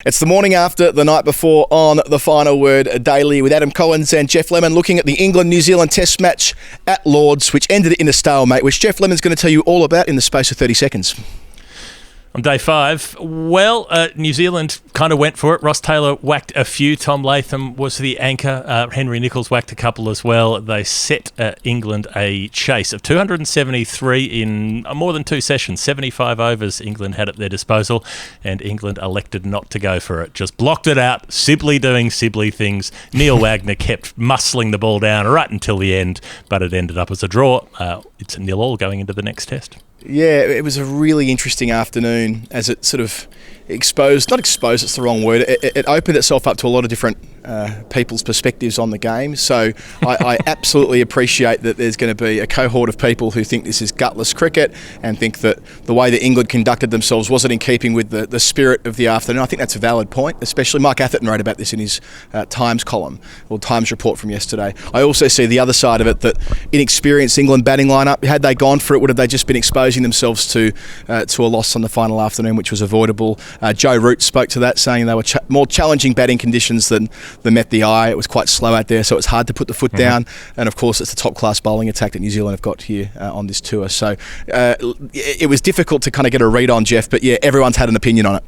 It's the morning after, the night before on The Final Word Daily with Adam Collins and Geoff Lemon looking at the England-New Zealand Test match at Lords, which ended in a stalemate, which Geoff Lemon's going to tell you all about in the space of 30 seconds. On day 5, New Zealand kind of went for it. Ross Taylor whacked a few. Tom Latham was the anchor. Henry Nicholls whacked a couple as well. They set England a chase of 273 in more than 2 sessions. 75 overs England had at their disposal, and England elected not to go for it. Just blocked it out. Sibley doing Sibley things. Neil Wagner kept muscling the ball down right until the end, but it ended up as a draw. It's a 0-0 going into the next test. Yeah, it was a really interesting afternoon as it sort of not exposed, it's the wrong word. It opened itself up to a lot of different people's perspectives on the game. So I absolutely appreciate that there's going to be a cohort of people who think this is gutless cricket and think that the way that England conducted themselves wasn't in keeping with the spirit of the afternoon. I think that's a valid point, especially Mike Atherton wrote about this in his Times column, or Times report from yesterday. I also see the other side of it, that inexperienced England batting lineup, had they gone for it, would have they just been exposing themselves to a loss on the final afternoon, which was avoidable. Joe Root spoke to that, saying they were more challenging batting conditions than met the eye. It was quite slow out there, so it's hard to put the foot down. And of course, it's the top-class bowling attack that New Zealand have got here on this tour. So it was difficult to kind of get a read on, Geoff, but yeah, everyone's had an opinion on it.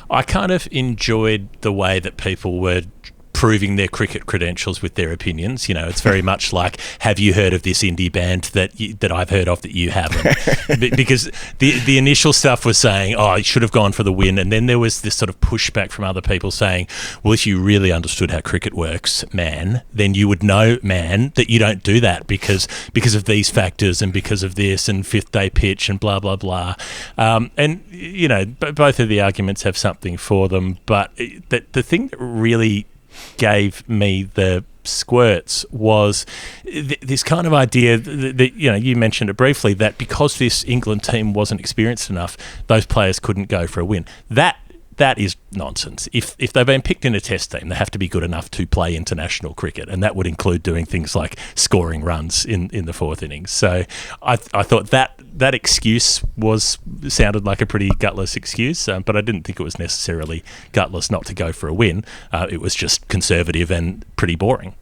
I kind of enjoyed the way that people were proving their cricket credentials with their opinions. You know, it's very much like, have you heard of this indie band that I've heard of that you haven't? Because the initial stuff was saying, oh, I should have gone for the win. And then there was this sort of pushback from other people saying, well, if you really understood how cricket works, man, then you would know, man, that you don't do that because of these factors and because of this and fifth day pitch and blah, blah, blah. And, you know, both of the arguments have something for them. But the thing that really gave me the squirts was this kind of idea that, you know, you mentioned it briefly, that because this England team wasn't experienced enough, those players couldn't go for a win. That is nonsense. If they've been picked in a test team, they have to be good enough to play international cricket, and that would include doing things like scoring runs in the fourth innings. So I thought that excuse sounded like a pretty gutless excuse, but I didn't think it was necessarily gutless not to go for a win. It was just conservative and pretty boring.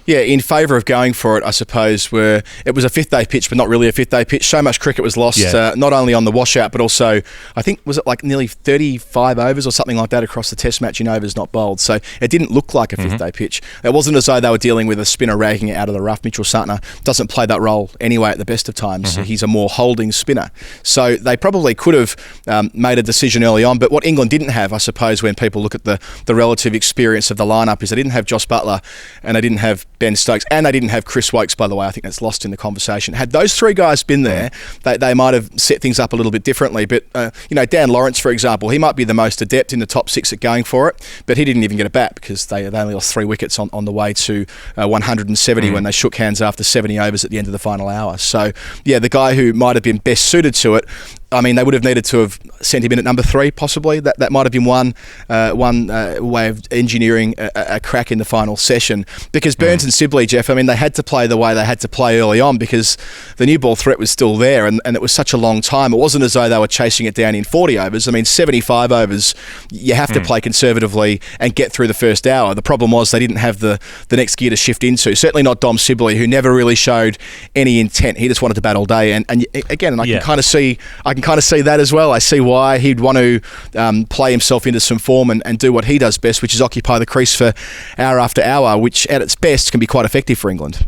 Yeah, in favour of going for it, I suppose, where it was a fifth-day pitch, but not really a fifth-day pitch. So much cricket was lost, not only on the washout, but also, I think, was it like nearly 35 overs or something like that across the test match in overs not bowled. So it didn't look like a fifth-day pitch. It wasn't as though they were dealing with a spinner ragging it out of the rough. Mitchell Santner doesn't play that role anyway at the best of times. He's a more holding spinner. So they probably could have made a decision early on, but what England didn't have, I suppose, when people look at the relative experience of the lineup, is they didn't have Joss Buttler and they didn't have Ben Stokes, and they didn't have Chris Wokes, by the way. I think that's lost in the conversation. Had those three guys been there, they might have set things up a little bit differently. But, you know, Dan Lawrence, for example, he might be the most adept in the top 6 at going for it, but he didn't even get a bat because they only lost 3 wickets on the way to 170 when they shook hands after 70 overs at the end of the final hour. So, yeah, the guy who might have been best suited to it, I mean, they would have needed to have sent him in at number 3, possibly. That might have been one way of engineering a crack in the final session. Because Burns and Sibley, Geoff, I mean, they had to play the way they had to play early on because the new ball threat was still there, and it was such a long time. It wasn't as though they were chasing it down in 40 overs. I mean, 75 overs, you have to play conservatively and get through the first hour. The problem was they didn't have the next gear to shift into. Certainly not Dom Sibley, who never really showed any intent. He just wanted to bat all day. And again, I can kind of see that as well. I see why he'd want to play himself into some form and do what he does best, which is occupy the crease for hour after hour, which at its best can be quite effective for England.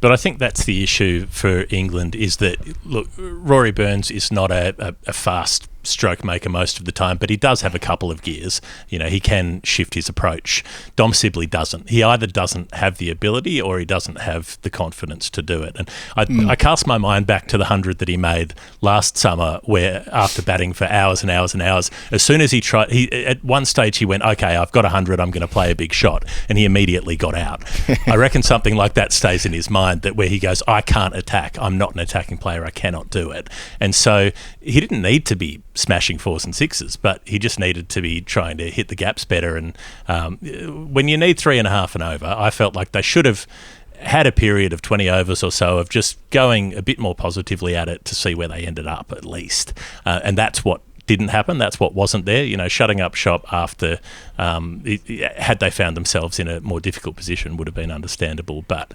But I think that's the issue for England, is that, look, Rory Burns is not a fast stroke maker most of the time, but he does have a couple of gears. You know, he can shift his approach. Dom Sibley doesn't. He either doesn't have the ability or he doesn't have the confidence to do it. And I cast my mind back to the 100 that he made last summer, where after batting for hours and hours and hours, as soon as he tried, at one stage he went, okay, I've got 100, I'm going to play a big shot, and he immediately got out. I reckon something like that stays in his mind, that where he goes, I can't attack, I'm not an attacking player, I cannot do it. And so he didn't need to be smashing 4s and 6s, but he just needed to be trying to hit the gaps better. And when you need 3.5 and over, I felt like they should have had a period of 20 overs or so of just going a bit more positively at it to see where they ended up, at least. And that's what didn't happen. That's what wasn't there. Shutting up shop after, had they found themselves in a more difficult position, would have been understandable. But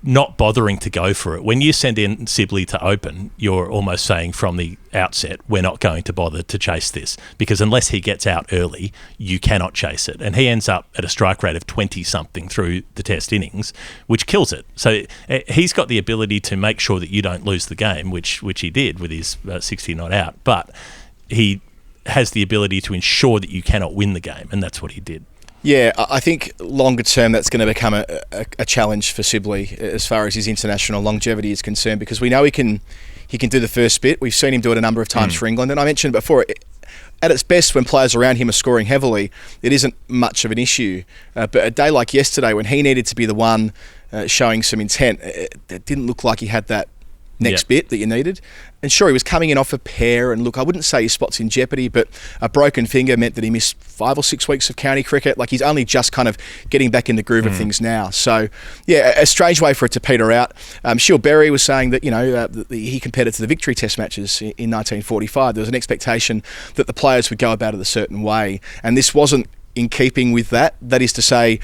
not bothering to go for it. When you send in Sibley to open, you're almost saying from the outset, we're not going to bother to chase this, because unless he gets out early, you cannot chase it. And he ends up at a strike rate of 20-something through the test innings, which kills it. So he's got the ability to make sure that you don't lose the game, which he did with his 60 not out. But he has the ability to ensure that you cannot win the game, and that's what he did. Yeah, I think longer term that's going to become a challenge for Sibley as far as his international longevity is concerned, because we know he can do the first bit. We've seen him do it a number of times for England, and I mentioned before, at its best, when players around him are scoring heavily, it isn't much of an issue. But a day like yesterday, when he needed to be the one showing some intent, it didn't look like he had that next bit that you needed. And sure, he was coming in off a pair, and look, I wouldn't say his spot's in jeopardy, but a broken finger meant that he missed 5 or 6 weeks of county cricket. Like, he's only just kind of getting back in the groove of things now. So, yeah, a strange way for it to peter out. Shiel Berry was saying that, he compared it to the victory test matches in 1945. There was an expectation that the players would go about it a certain way, and this wasn't in keeping with that. That is to say,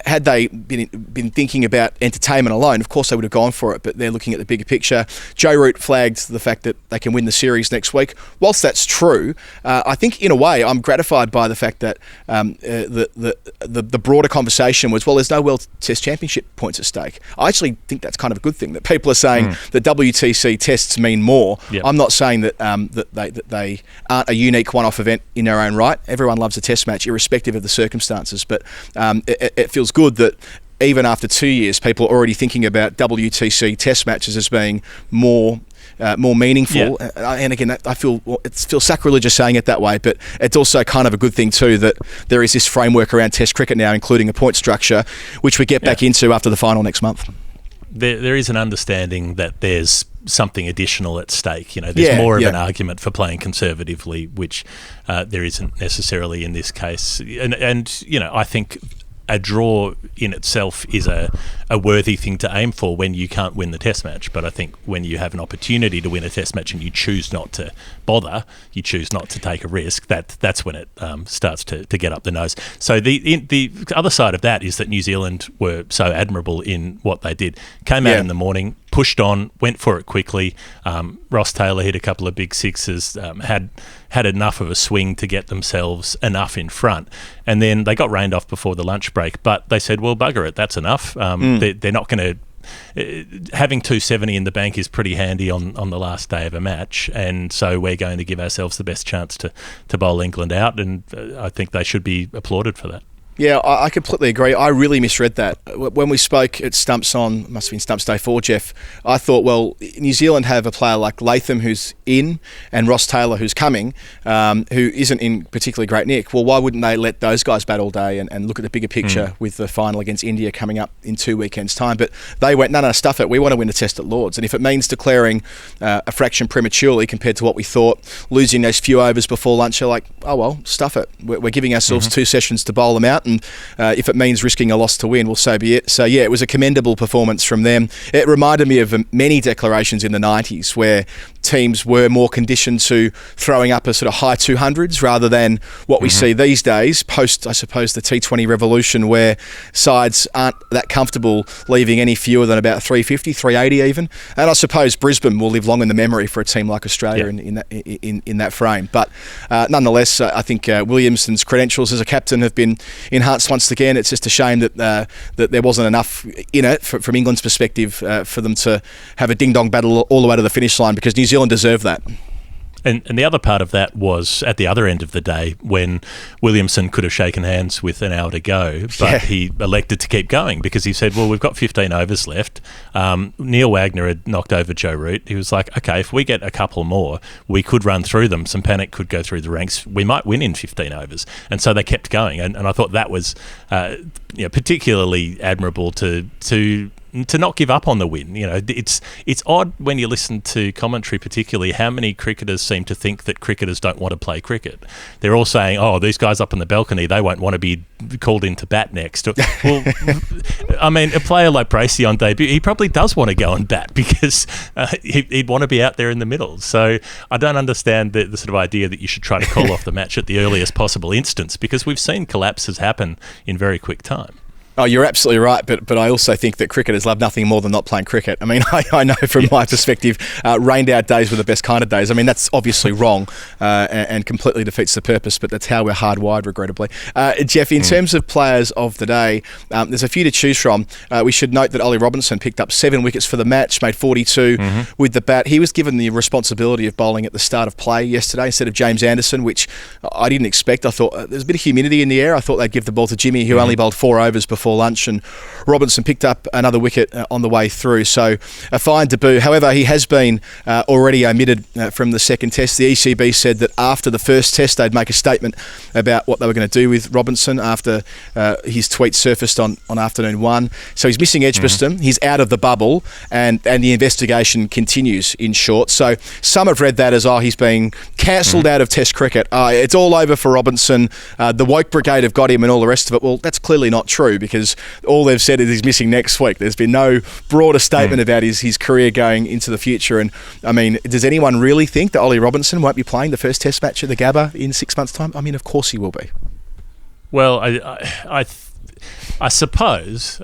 had they been thinking about entertainment alone, of course they would have gone for it, but they're looking at the bigger picture. Joe Root flagged the fact that they can win the series next week. Whilst that's true, I think in a way I'm gratified by the fact that the broader conversation was, well, there's no World Test Championship points at stake. I actually think that's kind of a good thing, that people are saying that WTC tests mean more. Yep. I'm not saying that that they aren't a unique one-off event in their own right. Everyone loves a test match, irrespective of the circumstances, but it feels good that even after 2 years, people are already thinking about WTC test matches as being more meaningful. Yeah. And again, I feel it feels sacrilegious saying it that way, but it's also kind of a good thing too that there is this framework around Test cricket now, including a point structure, which we get back into after the final next month. There is an understanding that there's something additional at stake. There's more of an argument for playing conservatively, which there isn't necessarily in this case. And I think a draw in itself is a worthy thing to aim for when you can't win the test match. But I think when you have an opportunity to win a test match and you choose not to bother, you choose not to take a risk, that's when it starts to get up the nose. So the other side of that is that New Zealand were so admirable in what they did. Came out in the morning, pushed on, went for it quickly. Ross Taylor hit a couple of big sixes, had enough of a swing to get themselves enough in front. And then they got rained off before the lunch break, but they said, well, bugger it, that's enough. They're not going to... having 270 in the bank is pretty handy on the last day of a match, and so we're going to give ourselves the best chance to bowl England out, and I think they should be applauded for that. Yeah, I completely agree. I really misread that. When we spoke at Stumps must have been Stumps Day 4, Geoff, I thought, well, New Zealand have a player like Latham who's in and Ross Taylor who's coming, who isn't in particularly great nick. Well, why wouldn't they let those guys bat all day and look at the bigger picture with the final against India coming up in 2 weekends' time? But they went, no, stuff it. We want to win a test at Lords. And if it means declaring a fraction prematurely compared to what we thought, losing those few overs before lunch, you're like, oh, well, stuff it. We're giving ourselves 2 sessions to bowl them out. And if it means risking a loss to win, well, so be it. So, yeah, it was a commendable performance from them. It reminded me of many declarations in the 90s where teams were more conditioned to throwing up a sort of high 200s rather than what we see these days, post, I suppose, the T20 revolution, where sides aren't that comfortable leaving any fewer than about 350, 380 even. And I suppose Brisbane will live long in the memory for a team like Australia in that frame. But nonetheless, I think Williamson's credentials as a captain have been enhanced once again. It's just a shame that there wasn't enough in it from England's perspective for them to have a ding-dong battle all the way to the finish line, because New Zealand deserved that. And the other part of that was at the other end of the day when Williamson could have shaken hands with an hour to go, but he elected to keep going because he said, well, we've got 15 overs left. Neil Wagner had knocked over Joe Root. He was like, okay, if we get a couple more, we could run through them. Some panic could go through the ranks. We might win in 15 overs. And so they kept going. And I thought that was particularly admirable to to not give up on the win. You know, it's odd when you listen to commentary, particularly how many cricketers seem to think that cricketers don't want to play cricket. They're all saying, "Oh, these guys up on the balcony, they won't want to be called in to bat next." Well, I mean, a player like Bracey on debut, he probably does want to go and bat because he'd want to be out there in the middle. So I don't understand the sort of idea that you should try to call off the match at the earliest possible instance, because we've seen collapses happen in very quick time. Oh, you're absolutely right, but I also think that cricketers love nothing more than not playing cricket. I mean, I know from my perspective, rained out days were the best kind of days. I mean, that's obviously wrong and completely defeats the purpose, but that's how we're hardwired, regrettably. Geoff, in terms of players of the day, there's a few to choose from. We should note that Ollie Robinson picked up 7 wickets for the match, made 42 with the bat. He was given the responsibility of bowling at the start of play yesterday instead of James Anderson, which I didn't expect. I thought there's a bit of humidity in the air. I thought they'd give the ball to Jimmy, who only bowled 4 overs before lunch, and Robinson picked up another wicket on the way through. So a fine debut. However, he has been already omitted from the second test. The ECB said that after the first test they'd make a statement about what they were going to do with Robinson after his tweet surfaced on afternoon 1. So he's missing Edgbaston. He's out of the bubble, and the investigation continues, in short. So some have read that as, he's being cancelled out of test cricket. It's all over for Robinson. The woke brigade have got him and all the rest of it. Well, that's clearly not true, because all they've said is he's missing next week. There's been no broader statement about his career going into the future. And I mean, does anyone really think that Ollie Robinson won't be playing the first test match at the Gabba in 6 months' time? I mean, of course he will be. Well, I suppose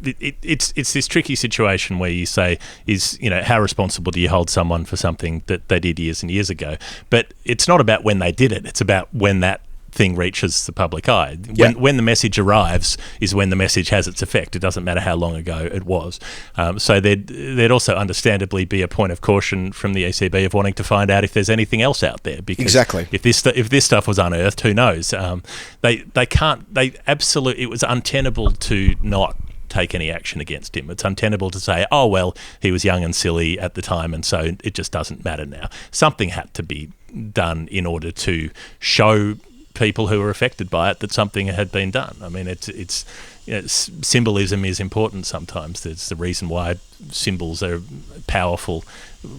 it's this tricky situation where you say, how responsible do you hold someone for something that they did years and years ago? But it's not about when they did it. It's about when that thing reaches the public eye. When the message arrives is when the message has its effect. It doesn't matter how long ago it was. So there'd also understandably be a point of caution from the ECB of wanting to find out if there's anything else out there. Because exactly. If this stuff was unearthed, who knows? They can't. It was untenable to not take any action against him. It's untenable to say, oh, well, he was young and silly at the time, and so it just doesn't matter now. Something had to be done in order to show people who were affected by it that something had been done. I mean, it's symbolism is important sometimes. There's the reason why symbols are powerful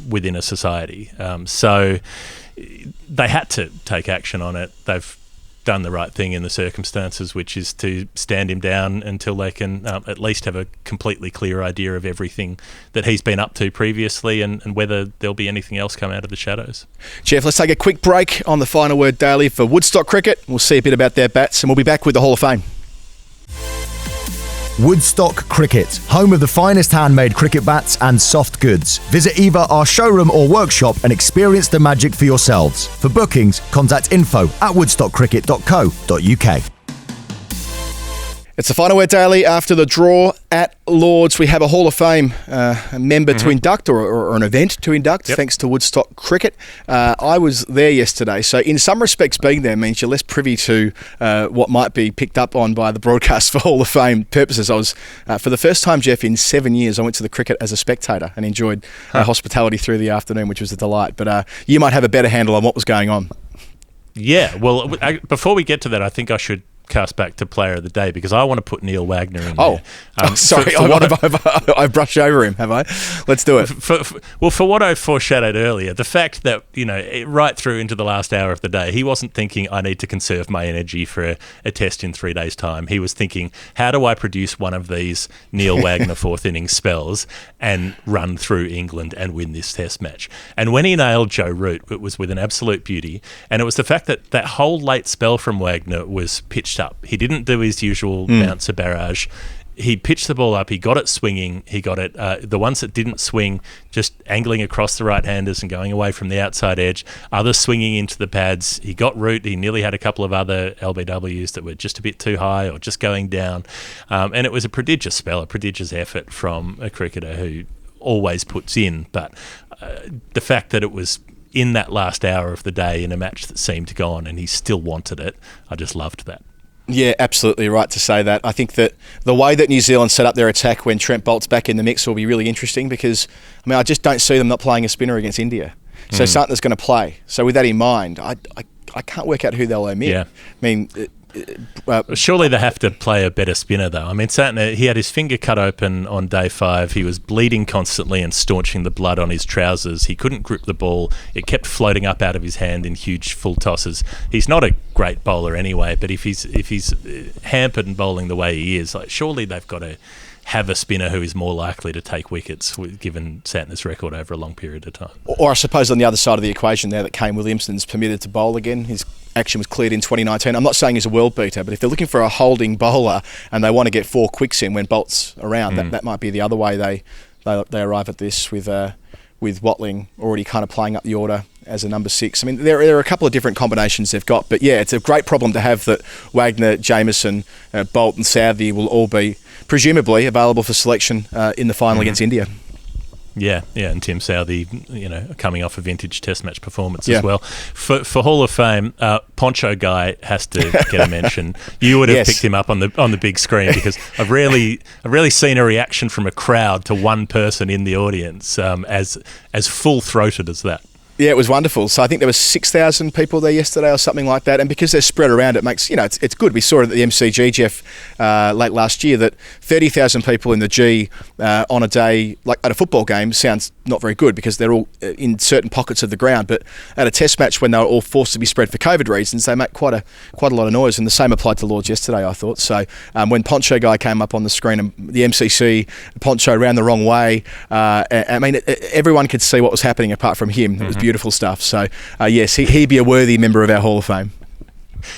within a society. So they had to take action on it. They've done the right thing in the circumstances, which is to stand him down until they can at least have a completely clear idea of everything that he's been up to previously, and whether there'll be anything else come out of the shadows. Geoff, let's take a quick break on the Final Word Daily for Woodstock Cricket. We'll see a bit about their bats, and we'll be back with the Hall of Fame. Woodstock Cricket, home of the finest handmade cricket bats and soft goods. Visit either our showroom or workshop and experience the magic for yourselves. For bookings, contact info@woodstockcricket.co.uk. It's the Final Word Daily after the draw at Lords. We have a Hall of Fame member to induct, or an event to induct, thanks to Woodstock Cricket. I was there yesterday, so in some respects being there means you're less privy to what might be picked up on by the broadcast for Hall of Fame purposes. I was, for the first time, Geoff, in 7 years, I went to the cricket as a spectator and enjoyed hospitality through the afternoon, which was a delight. But you might have a better handle on what was going on. Yeah, well, before we get to that, I think I should cast back to Player of the Day, because I want to put Neil Wagner in there. Sorry, I've brushed over him, have I? Let's do it. For what I foreshadowed earlier, the fact that, right through into the last hour of the day, he wasn't thinking, I need to conserve my energy for a test in 3 days' time. He was thinking, how do I produce one of these Neil Wagner fourth innings spells and run through England and win this test match? And when he nailed Joe Root, it was with an absolute beauty. And it was the fact that that whole late spell from Wagner was pitched up. He didn't do his usual bouncer barrage. He pitched the ball up. He got it swinging. He got it. The ones that didn't swing, just angling across the right-handers and going away from the outside edge. Others swinging into the pads. He got Root. He nearly had a couple of other LBWs that were just a bit too high or just going down. And it was a prodigious spell, a prodigious effort from a cricketer who always puts in. But the fact that it was in that last hour of the day in a match that seemed to go on and he still wanted it, I just loved that. Yeah, absolutely right to say that. I think that the way that New Zealand set up their attack when Trent Bolt's back in the mix will be really interesting, because, I just don't see them not playing a spinner against India. So Santner's going to play. So with that in mind, I can't work out who they'll omit. Yeah. Surely they have to play a better spinner, though. I mean, Santner, he had his finger cut open on day 5. He was bleeding constantly and staunching the blood on his trousers. He couldn't grip the ball. It kept floating up out of his hand in huge full tosses. He's not a great bowler anyway, but if he's hampered and bowling the way he is, like, surely they've got to have a spinner who is more likely to take wickets, given Santner's record over a long period of time. Or I suppose on the other side of the equation there, that Kane Williamson's permitted to bowl again. His action was cleared in 2019. I'm not saying he's a world beater, but if they're looking for a holding bowler and they want to get 4 quicks in when Bolt's around, that might be the other way they arrive at this, with Watling already kind of playing up the order as a number 6. I mean, there are a couple of different combinations they've got, but yeah, it's a great problem to have that Wagner, Jameson, Bolt and Southey will all be presumably available for selection in the final against India. Yeah, and Tim Southey, coming off a vintage Test match performance as well. For Hall of Fame, Poncho Guy has to get a mention. You would have picked him up on the big screen, because I've rarely seen a reaction from a crowd to one person in the audience as full throated as that. Yeah, it was wonderful. So I think there were 6,000 people there yesterday or something like that. And because they're spread around, it makes, it's good. We saw it at the MCG, Geoff, late last year, that 30,000 people in the G on a day, like at a football game, sounds not very good because they're all in certain pockets of the ground. But at a Test match, when they were all forced to be spread for COVID reasons, they make quite a lot of noise. And the same applied to Lords yesterday, I thought. So when Poncho Guy came up on the screen and the MCC, Poncho ran the wrong way, I mean, everyone could see what was happening apart from him. It was beautiful stuff. So yes, he'd be a worthy member of our Hall of Fame.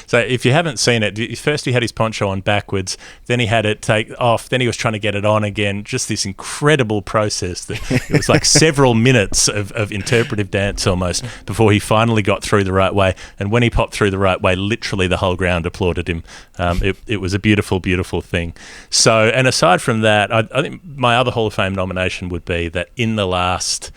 So if you haven't seen it, first he had his poncho on backwards, then he had it take off, then he was trying to get it on again. Just this incredible process that it was like several minutes of interpretive dance almost before he finally got through the right way. And when he popped through the right way, literally the whole ground applauded him. It was a beautiful, beautiful thing. So, and aside from that, I think my other Hall of Fame nomination would be that in the last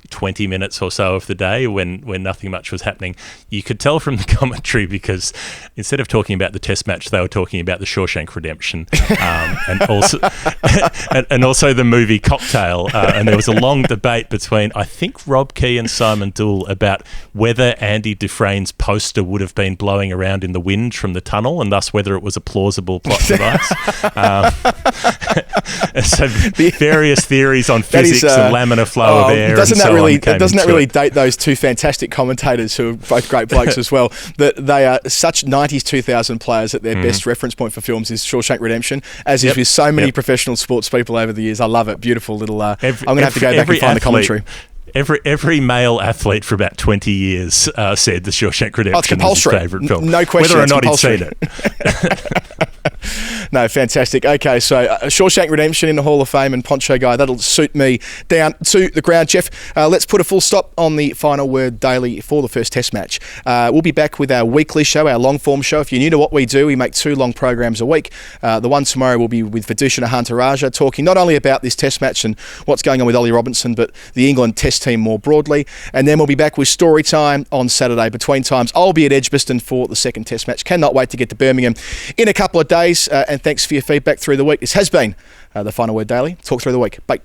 20 minutes or so of the day, when nothing much was happening, you could tell from the commentary, because instead of talking about the Test match, they were talking about the Shawshank Redemption, and also the movie Cocktail, and there was a long debate between, I think, Rob Key and Simon Doull about whether Andy Dufresne's poster would have been blowing around in the wind from the tunnel, and thus whether it was a plausible plot device. So various theories on physics and laminar flow of air. Doesn't that really date those two fantastic commentators who are both great blokes as well, that they are such 90s 2000 players that their best reference point for films is Shawshank Redemption, as is with so many professional sports people over the years. I love it. Beautiful little I'm going to have to go back and find the commentary. Every male athlete for about 20 years said the Shawshank Redemption is his favourite film. No question. Whether or not he'd seen it. No, fantastic. Okay, so Shawshank Redemption in the Hall of Fame and Poncho Guy, that'll suit me down to the ground. Geoff, let's put a full stop on the Final Word Daily for the first Test match. We'll be back with our weekly show, our long-form show. If you're new to what we do, we make 2 long programs a week. The one tomorrow will be with Vidushana Hantaraja, talking not only about this Test match and what's going on with Ollie Robinson, but the England Test team more broadly. And then we'll be back with Story Time on Saturday. Between times, I'll be at Edgbaston for the second Test match. Cannot wait to get to Birmingham in a couple of days. And thanks for your feedback through the week. This has been the Final Word Daily. Talk through the week. Bye.